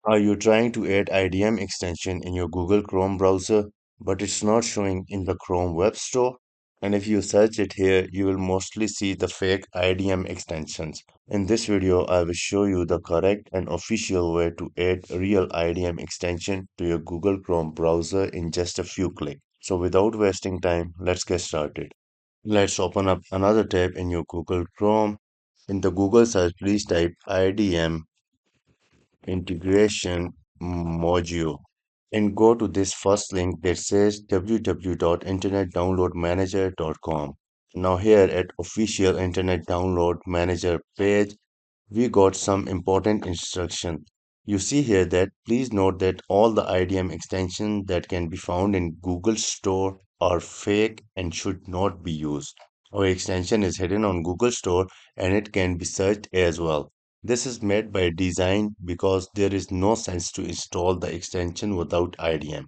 Are you trying to add IDM extension in your Google Chrome browser, but it's not showing in the Chrome Web Store? And if you search it here, you will mostly see the fake IDM extensions. In this video, I will show you the correct and official way to add a real IDM extension to your Google Chrome browser in just a few clicks. So without wasting time, let's get started. Let's open up another tab in your Google Chrome. In the Google search, please type IDM Integration Module and go to this first link that says www.internetdownloadmanager.com. Now here at official internet download manager page, we got some important instruction. You see here that please note that all the IDM extensions that can be found in Google Store are fake and should not be used. Our extension is hidden on Google Store and it can be searched as well. This is made by design because there is no sense to install the extension without IDM.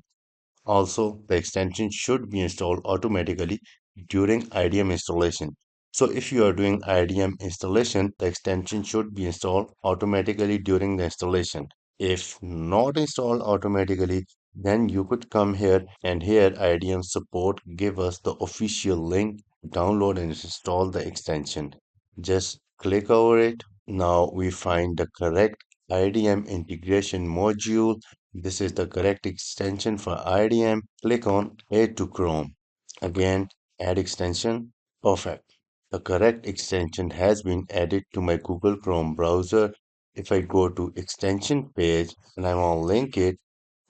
Also, the extension should be installed automatically during IDM installation. So if you are doing IDM installation, the extension should be installed automatically during the installation. If not installed automatically, then you could come here and here IDM support give us the official link to download and install the extension. Just click over it. Now we find the correct IDM integration module. This is the correct extension for IDM. Click on Add to Chrome. Again, add extension. Perfect. The correct extension has been added to my Google Chrome browser. If I go to extension page and I want to link it,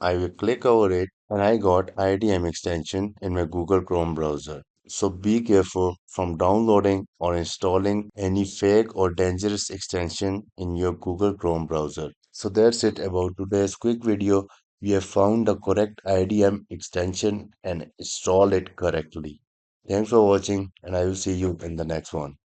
I will click over it and I got IDM extension in my Google Chrome browser. So be careful from downloading or installing any fake or dangerous extension in your Google Chrome browser. So that's it about today's quick video. We have found the correct IDM extension and installed it correctly. Thanks for watching and I will see you in the next one.